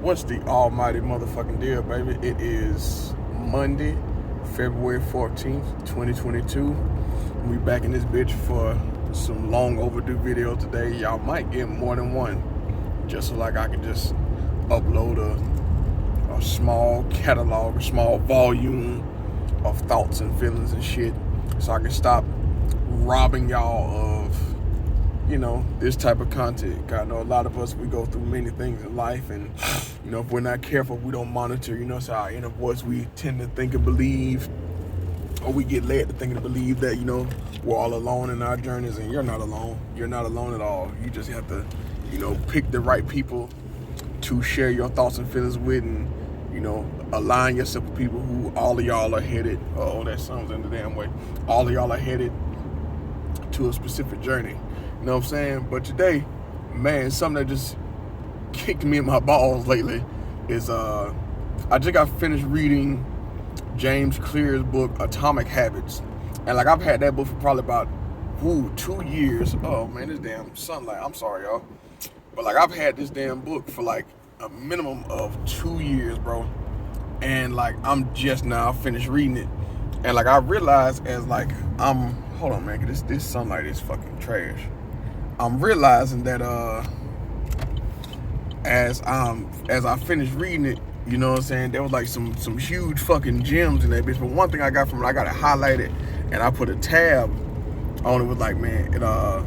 What's the almighty motherfucking deal, baby? It is Monday, February 14th, 2022. We back in this bitch for some long overdue video today. Y'all might get more than one, just so like I can just upload a small catalog, a small volume of thoughts and feelings and shit, so I can stop robbing y'all of, this type of content. I know a lot of us, we go through many things in life, and if we're not careful, we don't monitor, so our inner voice, we tend to think and believe, or we get led to think and believe that, we're all alone in our journeys, and you're not alone. You're not alone at all. You just have to, pick the right people to share your thoughts and feelings with, and, align yourself with people who all of y'all are headed, that sounds in the damn way, all of y'all are headed to a specific journey. You know what I'm saying? But today, man, something that just kicked me in my balls lately is I just got finished reading James Clear's book, Atomic Habits. And I've had that book for probably about 2 years. Oh man, this damn sunlight. I'm sorry, y'all. But I've had this damn book for a minimum of 2 years, bro. And I'm just now finished reading it. And I realized as hold on, man, 'cause this sunlight is fucking trash. I'm realizing that as I finished reading it, you know what I'm saying, there was some huge fucking gems in that bitch. But one thing I got from it, I got it highlighted and I put a tab on it. Was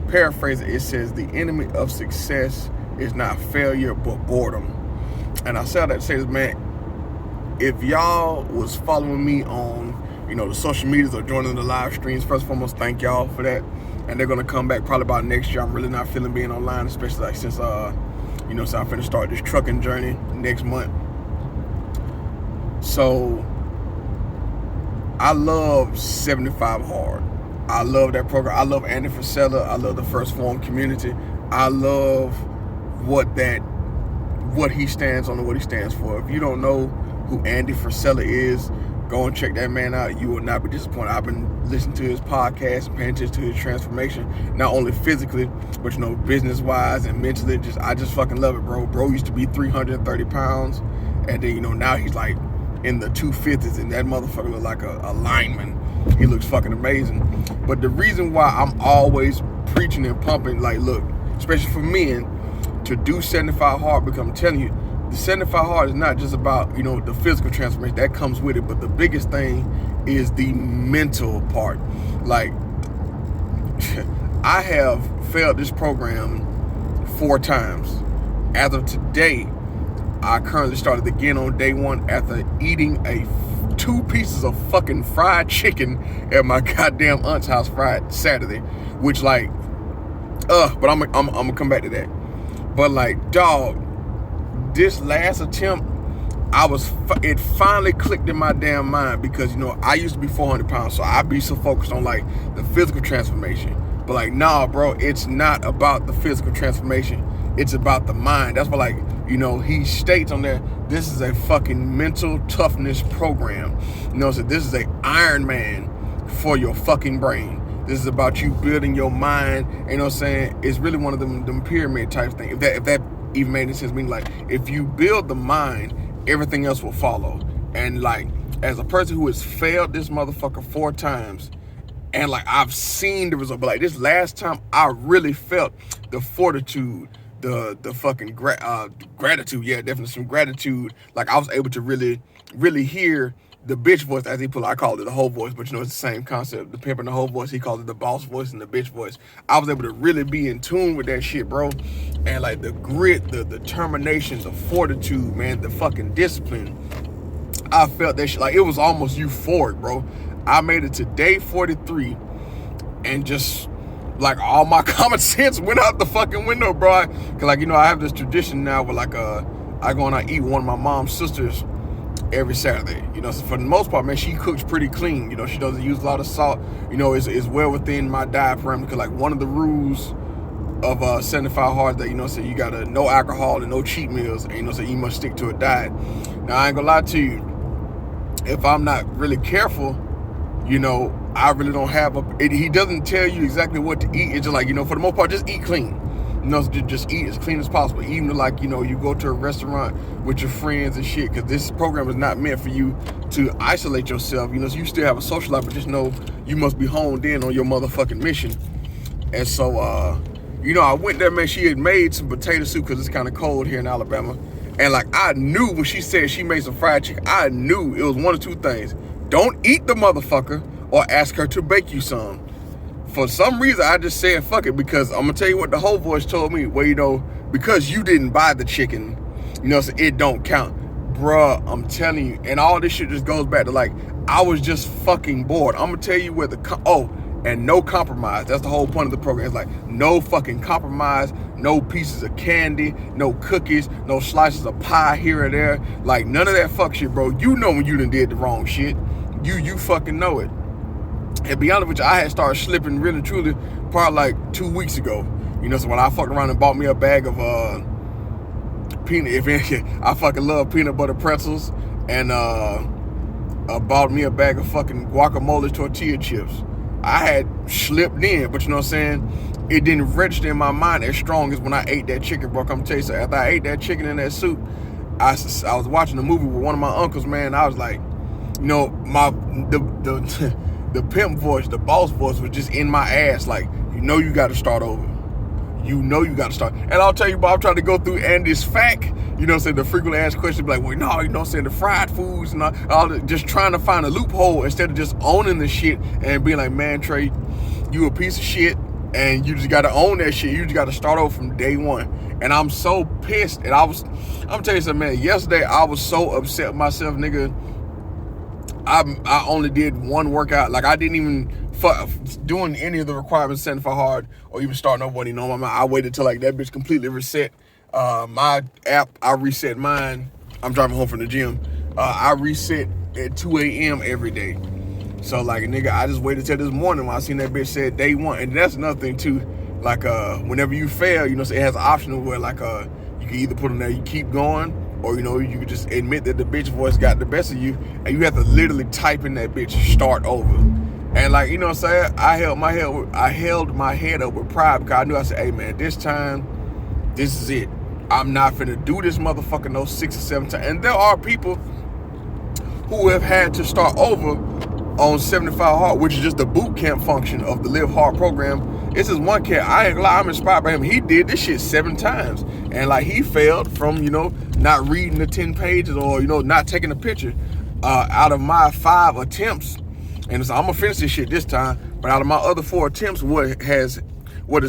paraphrase it says, the enemy of success is not failure but boredom. And I said that to say this, man, if y'all was following me on the social medias or joining the live streams, first and foremost, thank y'all for that. And they're gonna come back probably about next year. I'm really not feeling being online, especially since so I'm finna start this trucking journey next month. So I love 75 Hard. I love that program. I love Andy Frisella. I love the First Form community. I love what he stands on and what he stands for. If you don't know who Andy Frisella is, go and check that man out. You will not be disappointed. I've been listening to his podcast and paying attention to his transformation, not only physically, but business-wise and mentally. I just fucking love it, bro. Bro used to be 330 pounds, and then now he's in the 250s, and that motherfucker look like a lineman. He looks fucking amazing. But the reason why I'm always preaching and pumping, look, especially for men, to do 75 Hard, because I'm telling you, the 75 Hard is not just about, the physical transformation. That comes with it. But the biggest thing is the mental part. I have failed this program 4 times. As of today, I currently started again on day 1 after eating 2 pieces of fucking fried chicken at my goddamn aunt's house Friday, Saturday. Which but I'm gonna come back to that. But dog, this last attempt, it finally clicked in my damn mind, because I used to be 400 pounds, so I'd be so focused on the physical transformation. But nah, bro, it's not about the physical transformation. It's about the mind. That's why he states on there, this is a fucking mental toughness program. So this is a Iron Man for your fucking brain. This is about you building your mind. It's really one of them pyramid type things. If that even made any sense, meaning if you build the mind, everything else will follow. And as a person who has failed this motherfucker 4 times, and I've seen the result, but this last time I really felt the fortitude, the fucking gratitude. Yeah, definitely some gratitude. I was able to really, really hear the bitch voice, as he put it. I called it the whole voice, but it's the same concept. The pimp and the whole voice, he called it the boss voice and the bitch voice. I was able to really be in tune with that shit, bro. And the grit, the determination, the fortitude, man, the fucking discipline. I felt that shit, it was almost euphoric, bro. I made it to day 43, and just all my common sense went out the fucking window, bro. Cause I have this tradition now where I go and I eat one of my mom's sisters every Saturday. So for the most part, man, she cooks pretty clean. She doesn't use a lot of salt. It's well within my diet parameter. Cause one of the rules of 75 Hard that so you gotta no alcohol and no cheat meals, and so you must stick to a diet. Now I ain't gonna lie to you, if I'm not really careful, I really don't have he doesn't tell you exactly what to eat. It's just for the most part, just eat clean. You know, just eat as clean as possible. Even like, you know, you go to a restaurant with your friends and shit, because this program is not meant for you to isolate yourself. You know, so you still have a social life, but just know you must be honed in on your motherfucking mission. And so, you know, I went there, man. She had made some potato soup because it's kind of cold here in Alabama. And like, I knew when she said she made some fried chicken, I knew it was one of two things. Don't eat the motherfucker or ask her to bake you some. For some reason, I just said fuck it, because I'm gonna tell you what the whole voice told me. Well, you know, because you didn't buy the chicken, you know, so it don't count. Bruh, I'm telling you. And all this shit just goes back to like, I was just fucking bored. I'm gonna tell you where and no compromise. That's the whole point of the program. It's like no fucking compromise, no pieces of candy, no cookies, no slices of pie here or there. Like none of that fuck shit, bro. You know when you done did the wrong shit. You fucking know it. And be honest with you, I had started slipping really truly probably like 2 weeks ago. You know, so when I fucked around and bought me a bag of I fucking love peanut butter pretzels, and bought me a bag of fucking guacamole tortilla chips. I had slipped in, but you know what I'm saying? It didn't register in my mind as strong as when I ate that chicken, bro. Come tell you, so after I ate that chicken and that soup, I was watching a movie with one of my uncles, man. I was like, you know, the pimp voice, the boss voice was just in my ass. Like, you know, you got to start over. You know, you got to start. And I'll tell you, Bob, I'm trying to go through Andy's fact, you know what I'm saying, the frequently asked questions, like, well, no, you know what I'm saying, the fried foods and all just trying to find a loophole instead of just owning the shit and being like, man, Trey, you a piece of shit and you just got to own that shit. You just got to start over from day one. And I'm so pissed. And I'm telling you something, man, yesterday I was so upset with myself, nigga. I only did one workout. Like, I didn't even doing any of the requirements setting for hard or even starting over. You know, I waited till like that bitch completely reset. My app, I reset mine. I'm driving home from the gym. I reset at 2 a.m. every day. So like, nigga, I just waited till this morning when I seen that bitch said day one. And that's another thing too. Like, whenever you fail, you know, so it has an option where like, you can either put on there, you keep going, or, you know, you could just admit that the bitch voice got the best of you, and you have to literally type in that bitch, start over. And like, you know what I'm saying? I held my head up with pride, because I knew, I said, hey man, this time, this is it. I'm not finna do this motherfucker no 6 or 7 times. And there are people who have had to start over on 75 hard, which is just the boot camp function of the Live Hard program. It's this one cat, I ain't gonna lie, I'm inspired by him. He did this shit 7 times. And like, he failed from, you know, not reading the 10 pages or, you know, not taking a picture. Out of my 5 attempts, and so I'm gonna finish this shit this time, but out of my other 4 attempts, what has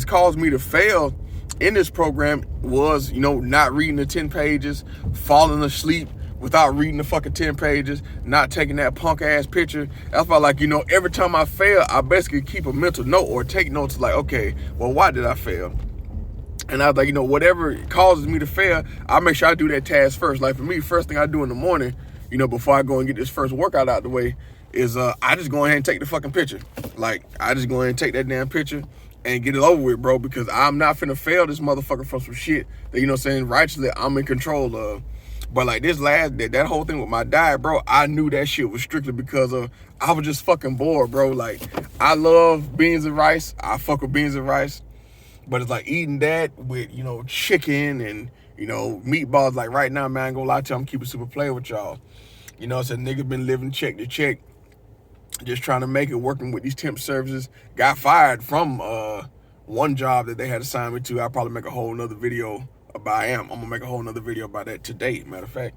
caused me to fail in this program was, you know, not reading the 10 pages, falling asleep without reading the fucking 10 pages, not taking that punk ass picture. That's why, like, you know, every time I fail, I basically keep a mental note or take notes like, okay, well, why did I fail? And I was like, you know, whatever causes me to fail, I make sure I do that task first. Like for me, first thing I do in the morning, you know, before I go and get this first workout out the way, is I just go ahead and take the fucking picture. Like, I just go ahead and take that damn picture and get it over with, bro, because I'm not finna fail this motherfucker for some shit that, you know what I'm saying, righteously I'm in control of. But like this that whole thing with my diet, bro, I knew that shit was strictly because of, I was just fucking bored, bro. Like, I love beans and rice. I fuck with beans and rice. But it's like eating that with, you know, chicken and, you know, meatballs. Like right now, man, I ain't gonna lie to you, I'm keeping super player with y'all. You know, it's a nigga been living check to check, just trying to make it, working with these temp services. Got fired from one job that they had assigned me to. I'll probably make a whole nother video about I'm gonna make a whole nother video about that today, matter of fact.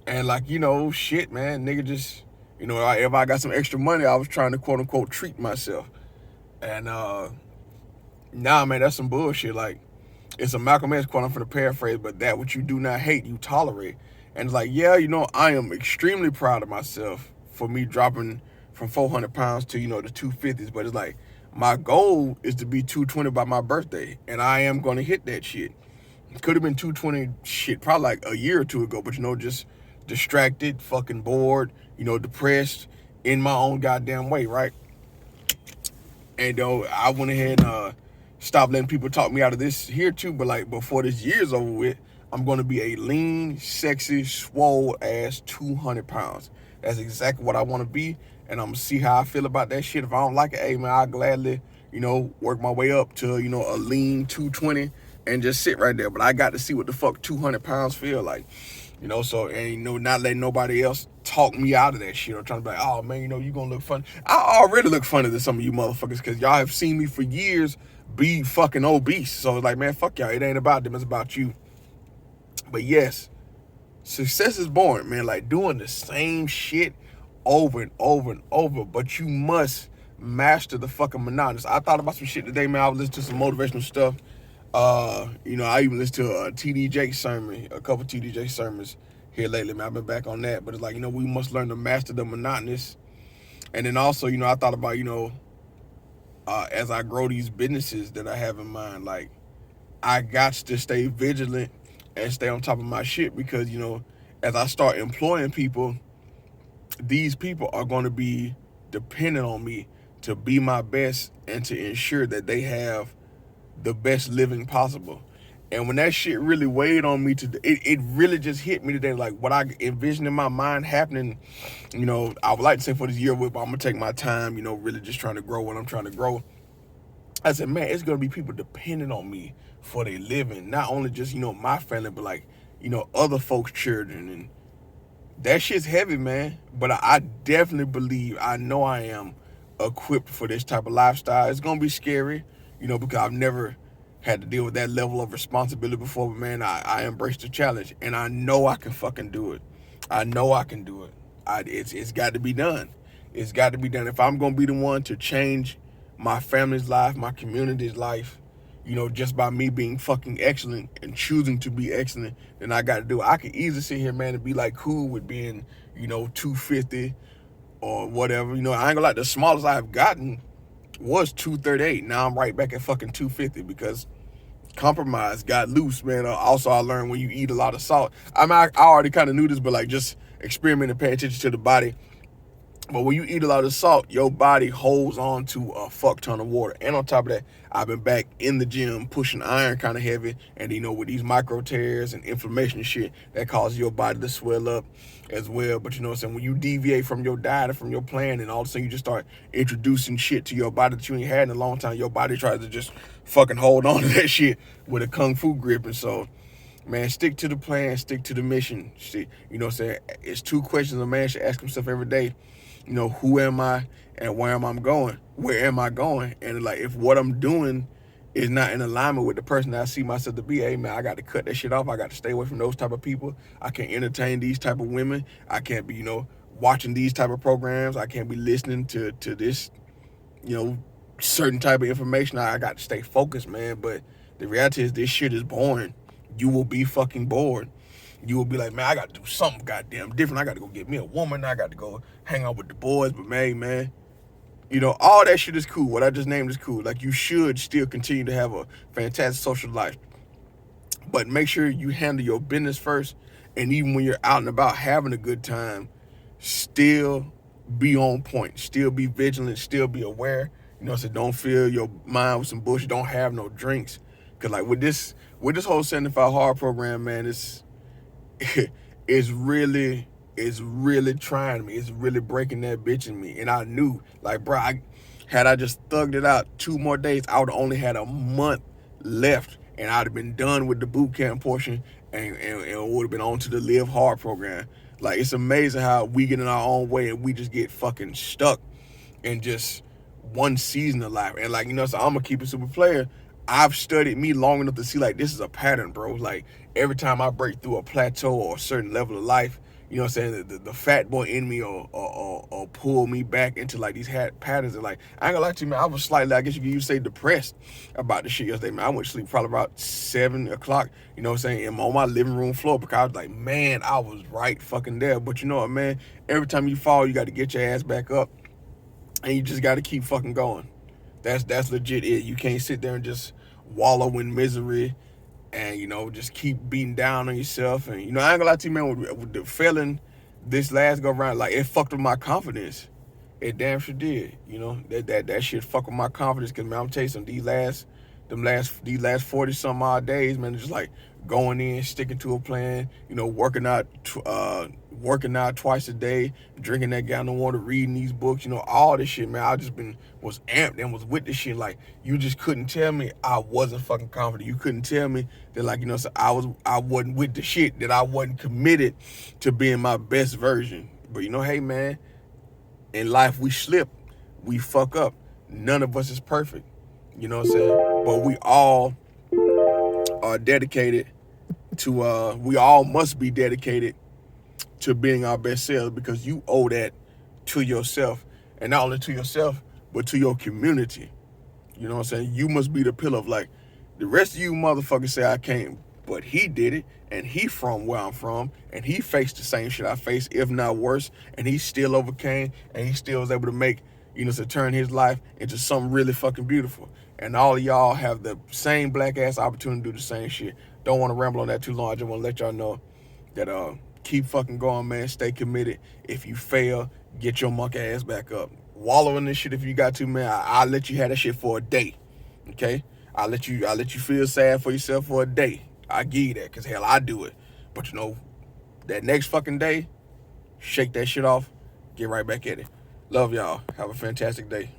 And like, you know, shit, man, nigga just, you know, if I got some extra money, I was trying to quote unquote treat myself. And nah, man, that's some bullshit. Like, it's a Malcolm X quote, I'm finna paraphrase, but that which you do not hate, you tolerate. And it's like, yeah, you know, I am extremely proud of myself for me dropping from 400 pounds to, you know, the 250s. But it's like, my goal is to be 220 by my birthday, and I am gonna hit that shit. It could have been 220 shit probably like a year or 2 ago, but, you know, just distracted, fucking bored, you know, depressed in my own goddamn way, right? And I went ahead and stopped letting people talk me out of this here too. But like, before this year's over with, I'm gonna be a lean, sexy, swole ass 200 pounds. That's exactly what I want to be, and I'm gonna see how I feel about that shit. If I don't like it, hey man, I'll gladly, you know, work my way up to, you know, a lean 220 and just sit right there. But I got to see what the fuck 200 pounds feel like. You know, so, and, you know, not letting nobody else talk me out of that shit or trying to be like, oh, man, you know, you gonna look funny. I already look funny to some of you motherfuckers because y'all have seen me for years be fucking obese. So it's like, man, fuck y'all. It ain't about them. It's about you. But yes, success is boring, man. Like doing the same shit over and over and over. But you must master the fucking monotonous. I thought about some shit today, man. I was listening to some motivational stuff. You know, I even listened to a TD Jakes sermon, a couple TD Jakes sermons here lately, man. I've been back on that. But it's like, you know, we must learn to master the monotonous. And then also, you know, I thought about, you know, as I grow these businesses that I have in mind, like, I got to stay vigilant and stay on top of my shit because, you know, as I start employing people, these people are going to be dependent on me to be my best and to ensure that they have the best living possible. And when that shit really weighed on me, it really just hit me today. Like what I envisioned in my mind happening, you know, I would like to say for this year, but I'm going to take my time, you know, really just trying to grow what I'm trying to grow. I said, man, it's going to be people depending on me for their living. Not only just, you know, my family, but like, you know, other folks' children. And that shit's heavy, man. But I definitely believe, I know I am equipped for this type of lifestyle. It's going to be scary, you know, because I've never had to deal with that level of responsibility before. But, man, I embrace the challenge. And I know I can fucking do it. I know I can do it. It's got to be done. It's got to be done. If I'm going to be the one to change my family's life, my community's life, you know, just by me being fucking excellent and choosing to be excellent, then I got to do it. I could easily sit here, man, and be like cool with being, you know, 250 or whatever. You know, I ain't gonna lie, the smallest I've gotten was 238. Now I'm right back at fucking 250 because compromise got loose, man. Also, I learned when you eat a lot of salt. I mean, I already kind of knew this, but like just experiment and pay attention to the body. But when you eat a lot of salt, your body holds on to a fuck ton of water. And on top of that, I've been back in the gym pushing iron kind of heavy. And, you know, with these micro tears and inflammation and shit, that causes your body to swell up as well. But, you know what I'm saying, when you deviate from your diet and from your plan, and all of a sudden you just start introducing shit to your body that you ain't had in a long time, your body tries to just fucking hold on to that shit with a kung fu grip. And so, man, stick to the plan, stick to the mission. You know what I'm saying? It's two questions a man should ask himself every day. You know, who am I and where am I going? Where am I going? And like, if what I'm doing is not in alignment with the person that I see myself to be, hey man, I got to cut that shit off. I got to stay away from those type of people. I can't entertain these type of women. I can't be, you know, watching these type of programs. I can't be listening to this, you know, certain type of information. I got to stay focused, man. But the reality is this shit is boring. You will be fucking bored. You will be like, man, I got to do something goddamn different. I got to go get me a woman. I got to go hang out with the boys. But, man, you know, all that shit is cool. What I just named is cool. Like, you should still continue to have a fantastic social life. But make sure you handle your business first. And even when you're out and about having a good time, still be on point. Still be vigilant. Still be aware. You know, so don't fill your mind with some bullshit. Don't have no drinks. Because, like, with this whole 75 hard program, man, it's really trying me. It's really breaking that bitch in me. And I knew, like, bro, had I just thugged it out 2 more days, I would have only had a month left, and I'd have been done with the boot camp portion, and would have been on to the Live Hard program. Like, it's amazing how we get in our own way and we just get fucking stuck in just one season of life. And, like, you know, so I'm gonna keep it super player. I've studied me long enough to see, like, this is a pattern, bro. Like, every time I break through a plateau or a certain level of life, you know what I'm saying, the fat boy in me or pull me back into, like, these patterns. And, like, I ain't gonna lie to you, man, I was slightly, I guess you could say, depressed about this shit yesterday, man. I went to sleep probably about 7 o'clock, you know what I'm saying, on my living room floor, because I was like, man, I was right fucking there. But you know what, man, every time you fall, you got to get your ass back up, and you just got to keep fucking going. That's legit it. You can't sit there and just wallow in misery and, you know, just keep beating down on yourself. And, you know, I ain't gonna lie to you, man, with the failing this last go around, like, it fucked with my confidence. It damn sure did. You know, that shit fucked with my confidence, because, man, I'm telling you, these last 40 some odd days, man, just like going in, sticking to a plan, you know, working out twice a day, drinking that gallon of water, reading these books, you know, all this shit, man. I just was amped and was with this shit. Like, you just couldn't tell me I wasn't fucking confident. You couldn't tell me that, like, you know, so I wasn't with the shit, that I wasn't committed to being my best version. But, you know, hey, man, in life we slip, we fuck up. None of us is perfect. You know what I'm saying? But we all are dedicated to, we all must be dedicated to being our best selves, because you owe that to yourself, and not only to yourself, but to your community. You know what I'm saying? You must be the pillar of, like, the rest of you motherfuckers say I can't, but he did it, and he from where I'm from, and he faced the same shit I faced, if not worse, and he still overcame, and he still was able to make, you know, to turn his life into something really fucking beautiful. And all of y'all have the same black ass opportunity to do the same shit. Don't want to ramble on that too long. I just want to let y'all know that keep fucking going, man. Stay committed. If you fail, get your monkey ass back up. Wallow in this shit if you got to, man. I'll let you have that shit for a day. Okay? I'll let you feel sad for yourself for a day. I give you that, because hell, I do it. But you know, that next fucking day, shake that shit off, get right back at it. Love y'all. Have a fantastic day.